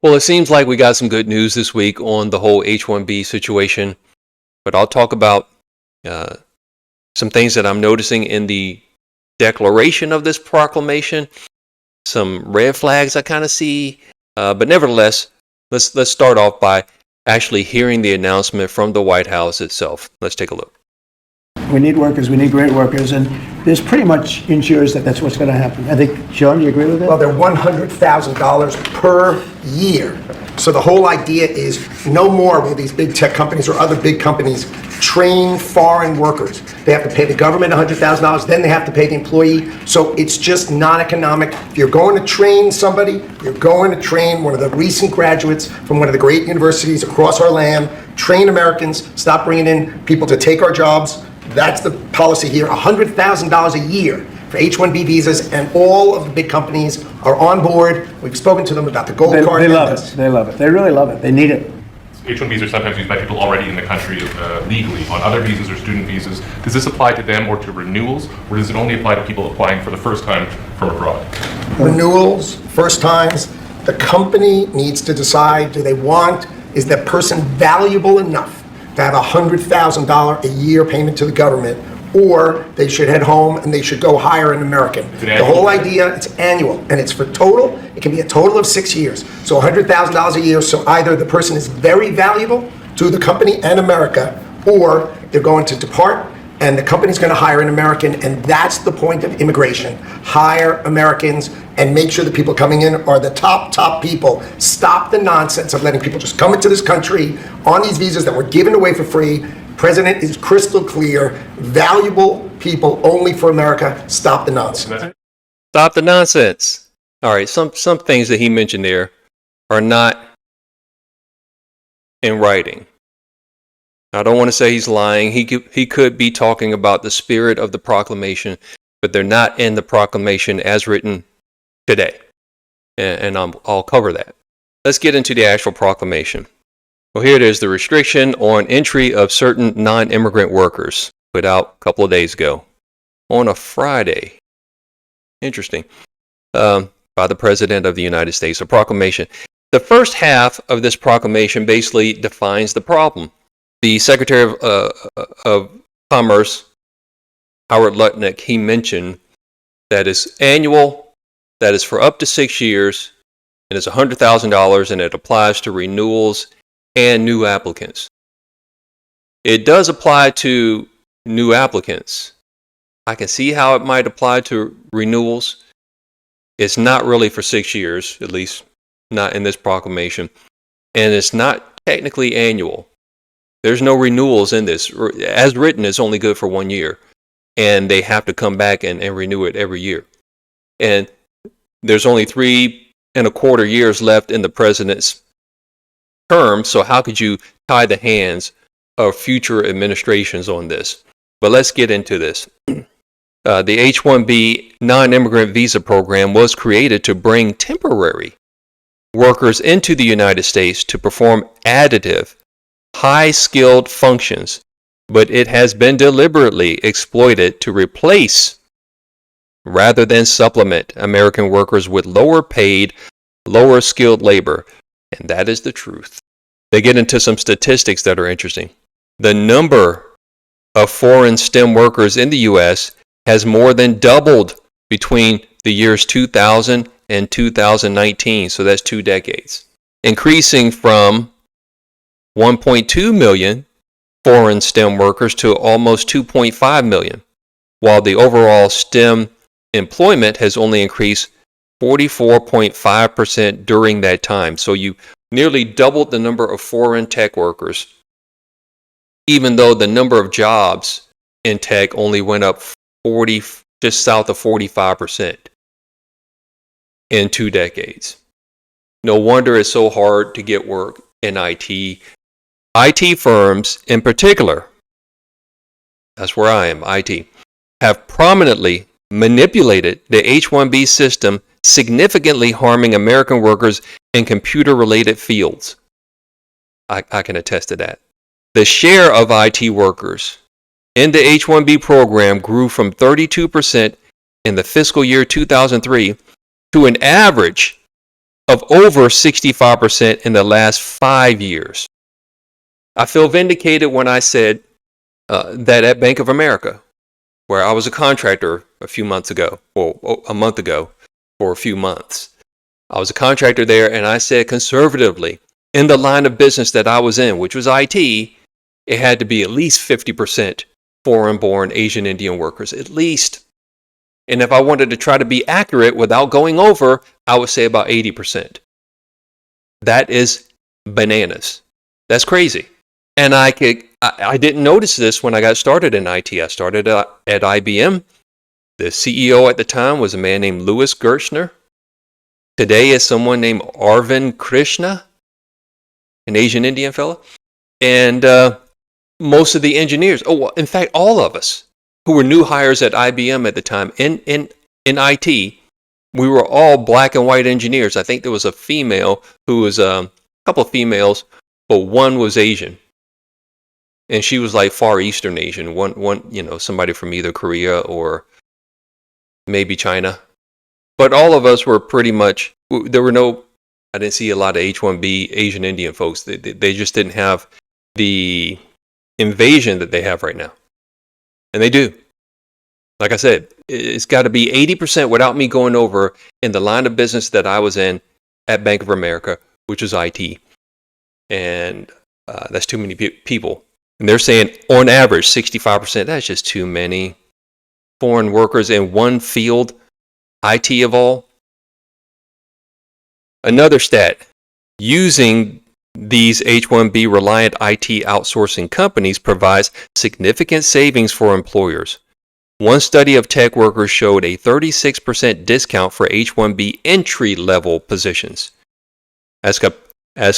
Well, it seems like we got some good news this week on the whole H1B situation, but I'll talk about uh, some things that I'm noticing in the declaration of this proclamation, some red flags I kind of see, but nevertheless, let's start off by actually hearing the announcement from the White House itself. Let's take a look. We need workers, we need great workers, and this pretty much ensures that that's what's going to happen. I think, Sean, do you agree with that? Well, they're $100,000 per year. So the whole idea is no more will these big tech companies or other big companies train foreign workers. They have to pay the government $100,000, then they have to pay the employee. So it's just not economic. If you're going to train somebody, you're going to train one of the recent graduates from one of the great universities across our land, train Americans, stop bringing in people to take our jobs. That's the policy here, $100,000 a year for H1B visas, and all of the big companies are on board. We've spoken to them about the gold card. They love it. They love it. They really love it. They need it. H1Bs are sometimes used by people already in the country legally on other visas or student visas. Does this apply to them or to renewals, or does it only apply to people applying for the first time from abroad? Renewals, first times, the company needs to decide, is that person valuable enough to have $100,000 a year payment to the government, or they should head home and they should go hire an American. The whole idea, it's annual, and it's for total. It can be a total of 6 years. So $100,000 a year, so either the person is very valuable to the company and America, or they're going to depart and the company's going to hire an American, and that's the point of immigration. Hire Americans and make sure the people coming in are the top people. Stop the nonsense of letting people just come into this country on these visas that were given away for free. President is crystal clear. Valuable people only for America. Stop the nonsense. Stop the nonsense. All right, some things that he mentioned there are not in writing. I don't want to say he's lying. He could be talking about the spirit of the proclamation, but they're not in the proclamation as written today. And I'll cover that. Let's get into the actual proclamation. Well, here it is, the restriction on entry of certain non-immigrant workers put out a couple of days ago on a Friday. Interesting. By the President of the United States, a proclamation. The first half of this proclamation basically defines the problem. The Secretary of Commerce, Howard Lutnick, he mentioned that it's annual, that is for up to 6 years, and it's $100,000, and it applies to renewals and new applicants. It does apply to new applicants. I can see how it might apply to renewals. It's not really for 6 years, at least not in this proclamation, and it's not technically annual. There's no renewals in this. As written, it's only good for 1 year, and they have to come back and renew it every year. And there's only 3.25 years left in the president's term, so how could you tie the hands of future administrations on this? But let's get into this. The H1B non-immigrant visa program was created to bring temporary workers into the United States to perform additive, high-skilled functions, but it has been deliberately exploited to replace rather than supplement American workers with lower-paid, lower-skilled labor. And that is the truth. They get into some statistics that are interesting. The number of foreign STEM workers in the U.S. has more than doubled between the years 2000 and 2019, so that's 2 decades, increasing from 1.2 million foreign STEM workers to almost 2.5 million, while the overall STEM employment has only increased 44.5% during that time. So you nearly doubled the number of foreign tech workers, even though the number of jobs in tech only went up just south of 45% in 2 decades. No wonder it's so hard to get work in IT. IT firms in particular, that's where I am, IT, have prominently manipulated the H1B system, significantly harming American workers in computer-related fields. I can attest to that. The share of IT workers in the H1B program grew from 32% in the fiscal year 2003 to an average of over 65% in the last 5 years. I feel vindicated when I said that at Bank of America, where I was a contractor a few months ago, or a month ago, for a few months. I was a contractor there, and I said conservatively, in the line of business that I was in, which was IT, it had to be at least 50% foreign-born Asian Indian workers, at least. And if I wanted to try to be accurate without going over, I would say about 80%. That is bananas. That's crazy. And I didn't notice this when I got started in IT. I started at IBM. The CEO at the time was a man named Louis Gerstner. Today is someone named Arvind Krishna, an Asian Indian fellow. And most of the engineers, in fact, all of us who were new hires at IBM at the time in IT, we were all black and white engineers. I think there was a female who was a couple of females, but one was Asian. And she was like Far Eastern Asian, one, somebody from either Korea or maybe China. But all of us were pretty much, I didn't see a lot of H1B Asian Indian folks. They just didn't have the invasion that they have right now. And they do. Like I said, it's got to be 80% without me going over in the line of business that I was in at Bank of America, which is IT. And that's too many people. And they're saying, on average, 65%, that's just too many foreign workers in one field, IT of all. Another stat, using these H1B reliant IT outsourcing companies provides significant savings for employers. One study of tech workers showed a 36% discount for H1B entry-level positions as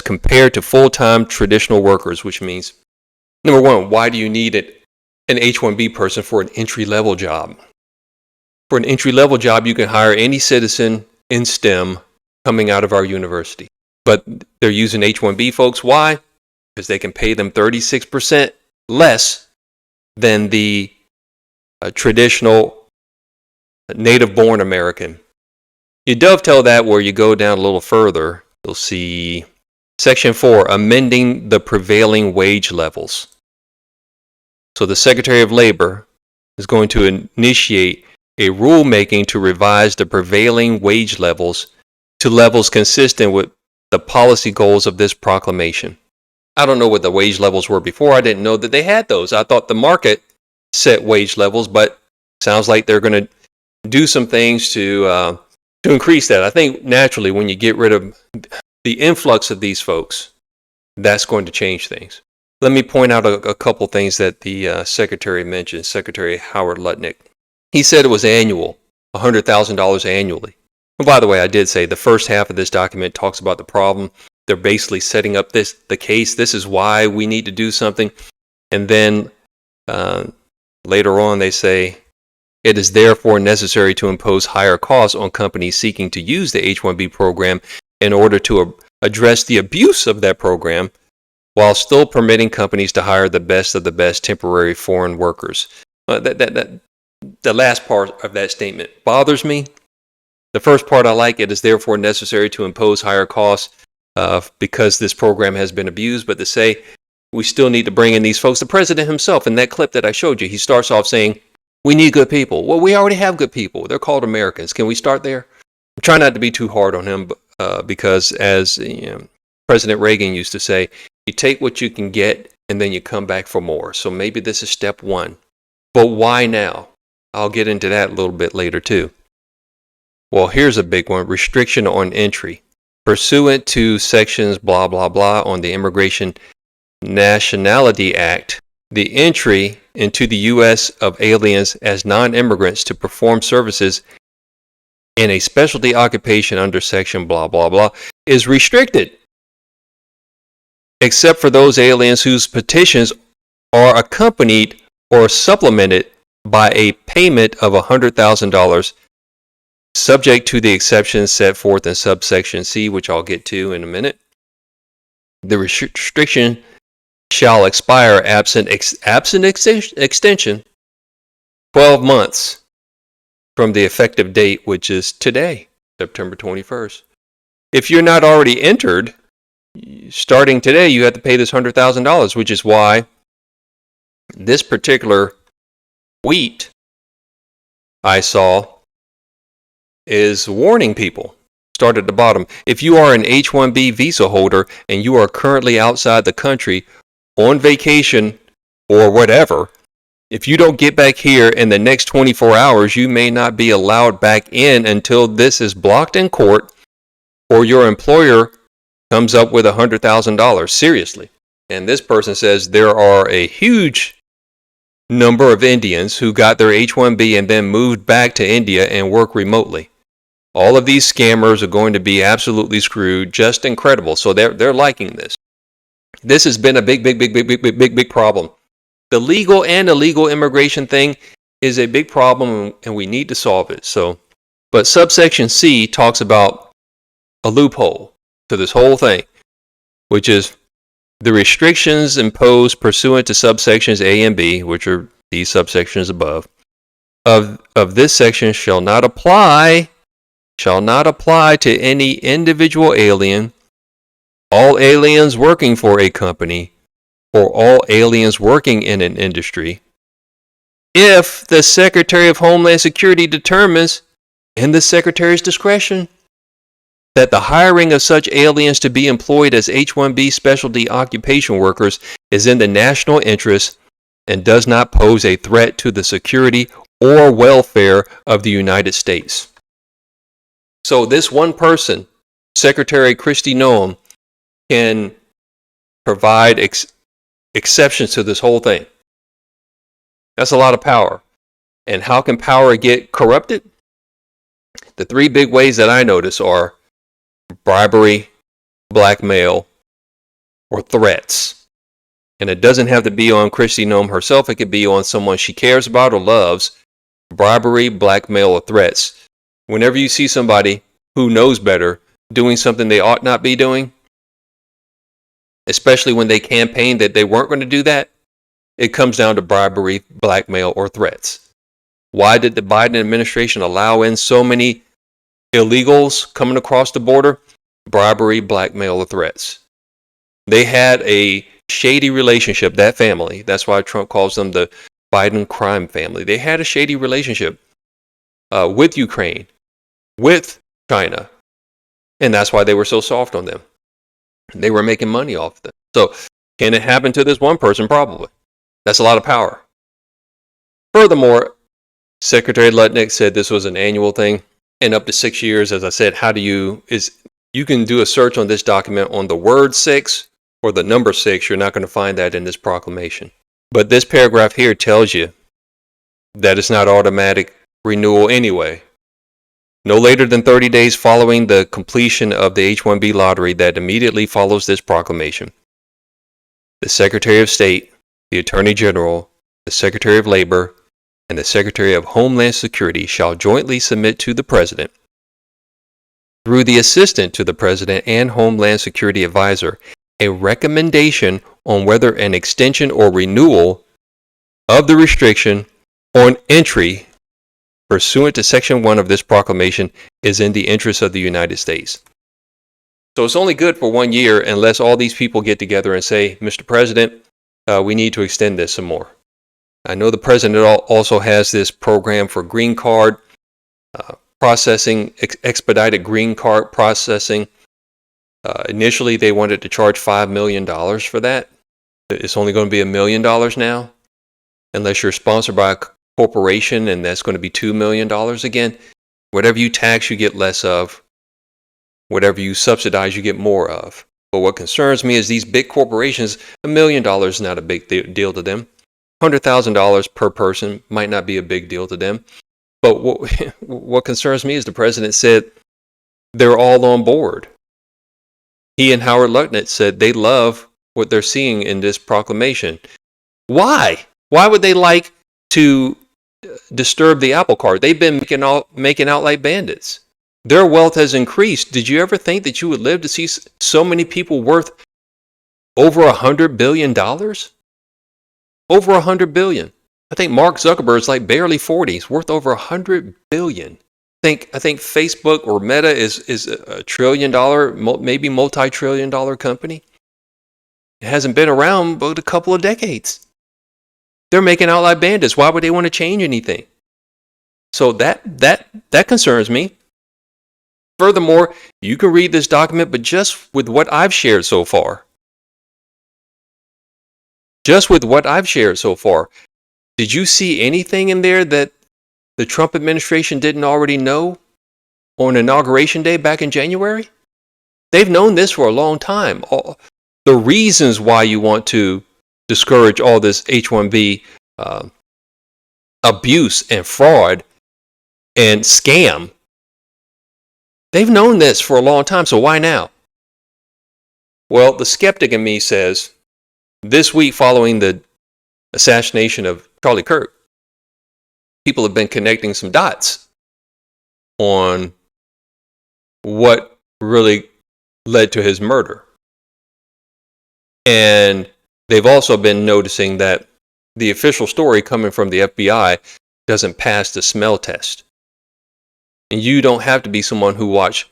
compared to full-time traditional workers, which means, number one, why do you need an H1B person for an entry-level job? For an entry-level job, you can hire any citizen in STEM coming out of our university. But they're using H1B folks. Why? Because they can pay them 36% less than the traditional native-born American. You dovetail that where you go down a little further, you'll see Section 4, amending the prevailing wage levels. So the Secretary of Labor is going to initiate a rulemaking to revise the prevailing wage levels to levels consistent with the policy goals of this proclamation. I don't know what the wage levels were before. I didn't know that they had those. I thought the market set wage levels, but sounds like they're going to do some things to increase that. I think naturally when you get rid of the influx of these folks, that's going to change things. Let me point out a couple things that the Secretary mentioned, Secretary Howard Lutnick. He said it was annual, $100,000 annually. And by the way, I did say the first half of this document talks about the problem. They're basically setting up the case. This is why we need to do something. And then later on, they say, it is therefore necessary to impose higher costs on companies seeking to use the H-1B program in order to address the abuse of that program while still permitting companies to hire the best of the best temporary foreign workers. The last part of that statement bothers me. The first part I like, it is therefore necessary to impose higher costs because this program has been abused, but to say we still need to bring in these folks. The president himself, in that clip that I showed you, he starts off saying, we need good people. Well, we already have good people. They're called Americans. Can we start there? I'm trying not to be too hard on him because as President Reagan used to say, you take what you can get and then you come back for more. So maybe this is step one. But why now? I'll get into that a little bit later too. Well, here's a big one. Restriction on entry. Pursuant to sections blah, blah, blah on the Immigration Nationality Act, the entry into the U.S. of aliens as non-immigrants to perform services in a specialty occupation under section blah, blah, blah is restricted, except for those aliens whose petitions are accompanied or supplemented by a payment of $100,000, subject to the exceptions set forth in subsection C, which I'll get to in a minute. The restriction shall expire absent extension 12 months from the effective date, which is today, September 21st. if you're not already entered, starting today, you have to pay this $100,000, which is why this particular tweet I saw is warning people. Start at the bottom. If you are an H1B visa holder and you are currently outside the country on vacation or whatever, if you don't get back here in the next 24 hours, you may not be allowed back in until this is blocked in court or your employer comes up with $100,000. Seriously. And this person says there are a huge number of Indians who got their H1B and then moved back to India and work remotely. All of these scammers are going to be absolutely screwed. Just incredible. So they're liking this. This has been a big problem. The legal and illegal immigration thing is a big problem, and we need to solve it. So, but subsection C talks about a loophole to this whole thing, which is the restrictions imposed pursuant to subsections A and B, which are these subsections above, of this section shall not apply to any individual alien, all aliens working for a company, or all aliens working in an industry, if the Secretary of Homeland Security determines, in the Secretary's discretion, that the hiring of such aliens to be employed as H-1B specialty occupation workers is in the national interest and does not pose a threat to the security or welfare of the United States. So this one person, Secretary Kristi Noem, can provide exceptions to this whole thing. That's a lot of power. And how can power get corrupted? The three big ways that I notice are bribery, blackmail, or threats. And it doesn't have to be on Kristi Noem herself. It could be on someone she cares about or loves. Bribery, blackmail, or threats. Whenever you see somebody who knows better doing something they ought not be doing, especially when they campaigned that they weren't going to do that, it comes down to bribery, blackmail, or threats. Why did the Biden administration allow in so many illegals coming across the border? Bribery, blackmail, or threats. They had a shady relationship, that family. That's why Trump calls them the Biden crime family. They had a shady relationship with Ukraine, with China, and that's why they were so soft on them. They were making money off of them. So can it happen to this one person? Probably. That's a lot of power. Furthermore, Secretary Lutnick said this was an annual thing and up to 6 years. As I said, you can do a search on this document on the word 6 or the number 6. You're not going to find that in this proclamation. But this paragraph here tells you that it's not automatic renewal anyway. No later than 30 days following the completion of the H-1B lottery that immediately follows this proclamation, the Secretary of State, the Attorney General, the Secretary of Labor, and the Secretary of Homeland Security shall jointly submit to the President, through the Assistant to the President and Homeland Security Advisor, a recommendation on whether an extension or renewal of the restriction on entry pursuant to Section 1 of this proclamation is in the interest of the United States. So it's only good for 1 year unless all these people get together and say, Mr. President, we need to extend this some more. I know the President also has this program for green card processing, expedited green card processing. Initially, they wanted to charge $5 million for that. It's only going to be $1 million now, unless you're sponsored by a corporation, and that's going to be $2 million again. Whatever you tax, you get less of. Whatever you subsidize, you get more of. But what concerns me is these big corporations, $1 million is not a big deal to them. $100,000 per person might not be a big deal to them. But what concerns me is the President said they're all on board. He and Howard Lutnick said they love what they're seeing in this proclamation. Why? Why would they like to disturb the apple cart? They've been making out like bandits. Their wealth has increased. Did you ever think that you would live to see so many people worth over $100 billion? Over $100 billion. I think Mark Zuckerberg is like barely 40. He's worth over $100 billion. I think Facebook or Meta is $1 trillion, maybe multi-trillion dollar company. It hasn't been around but a couple of decades. They're making out like bandits. Why would they want to change anything? So that concerns me. Furthermore, you can read this document, but just with what I've shared so far, did you see anything in there that the Trump administration didn't already know on Inauguration Day back in January? They've known this for a long time. The reasons why you want to discourage all this H1B abuse and fraud and scam, they've known this for a long time, so why now? Well, the skeptic in me says this week following the assassination of Charlie Kirk, people have been connecting some dots on what really led to his murder. And they've also been noticing that the official story coming from the FBI doesn't pass the smell test. And you don't have to be someone who watched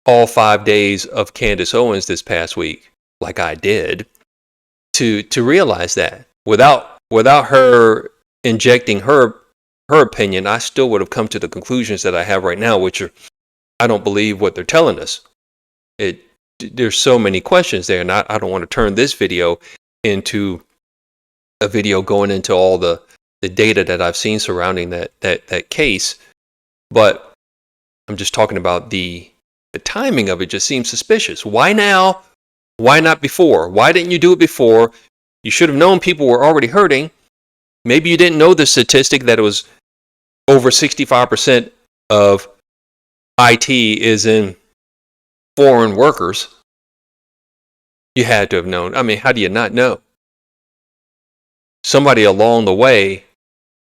all 5 days of Candace Owens this past week, like I did, to realize that. Without her injecting her opinion, I still would have come to the conclusions that I have right now, which are, I don't believe what they're telling us. There's so many questions there, and I don't want to turn this video into a video going into all the data that I've seen surrounding that case. But I'm just talking about the timing of it just seems suspicious. Why now? Why not before? Why didn't you do it before? You should have known people were already hurting. Maybe you didn't know the statistic that it was over 65% of IT is in foreign workers. You had to have known. I mean, how do you not know? Somebody along the way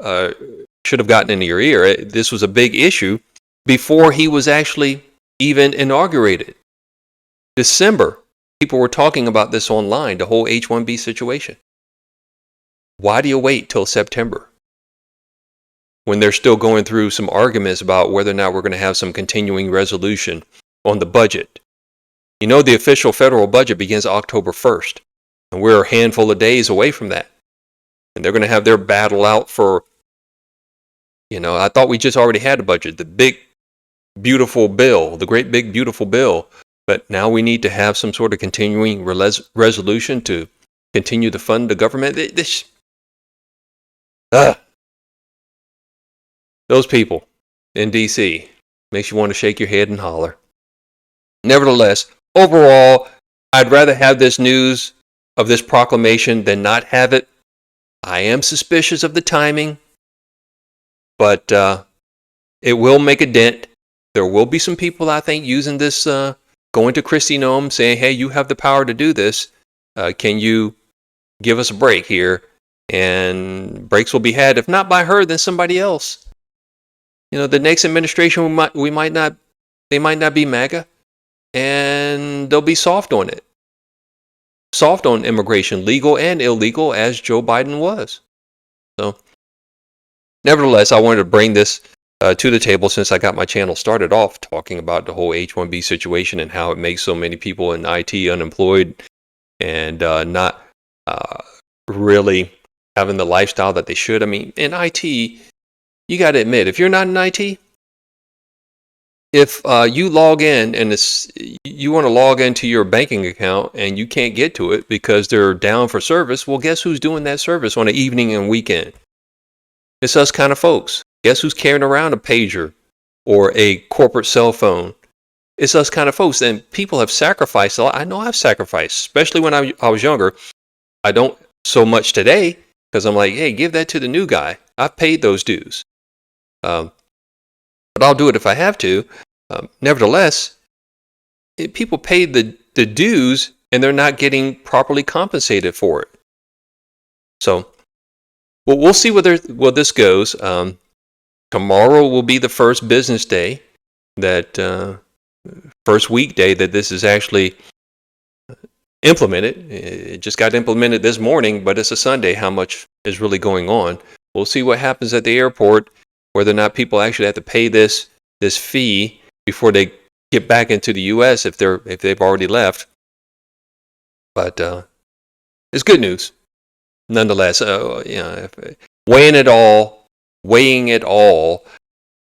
should have gotten into your ear. This was a big issue before he was actually even inaugurated. December, people were talking about this online, the whole H1B situation. Why do you wait till September when they're still going through some arguments about whether or not we're going to have some continuing resolution on the budget? You know, the official federal budget begins October 1st, and we're a handful of days away from that. And they're going to have their battle out for, I thought we just already had a budget, the big, beautiful bill, the great big, beautiful bill. But now we need to have some sort of continuing resolution to continue to fund the government. Those people in D.C. makes you want to shake your head and holler. Nevertheless, overall, I'd rather have this news of this proclamation than not have it. I am suspicious of the timing, but it will make a dent. There will be some people, I think, using this, going to Kristi Noem, saying, hey, you have the power to do this. Can you give us a break here? And breaks will be had, if not by her, then somebody else. The next administration, they might not be MAGA, and they'll be soft on it. Soft on immigration, legal and illegal, as Joe Biden was. So, nevertheless, I wanted to bring this to the table since I got my channel started off talking about the whole H1B situation and how it makes so many people in IT unemployed and not really having the lifestyle that they should. I mean, in IT, you got to admit, if you're not in IT, if you log in and you want to log into your banking account and you can't get to it because they're down for service, well, guess who's doing that service on an evening and weekend? It's us kind of folks. Guess who's carrying around a pager or a corporate cell phone? It's us kind of folks. And people have sacrificed a lot. I know I've sacrificed, especially when I was younger. I don't so much today because I'm like, hey, give that to the new guy. I've paid those dues. But I'll do it if I have to. Nevertheless, people pay the dues and they're not getting properly compensated for it. So, well, we'll see where this goes. Tomorrow will be the first business day, first weekday that this is actually implemented. It just got implemented this morning, but it's a Sunday. How much is really going on? We'll see what happens at the airport, whether or not people actually have to pay this this fee before they get back into the U.S. if they've already left. But it's good news, nonetheless. Weighing it all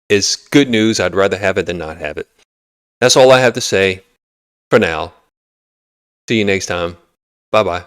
is good news. I'd rather have it than not have it. That's all I have to say for now. See you next time. Bye-bye.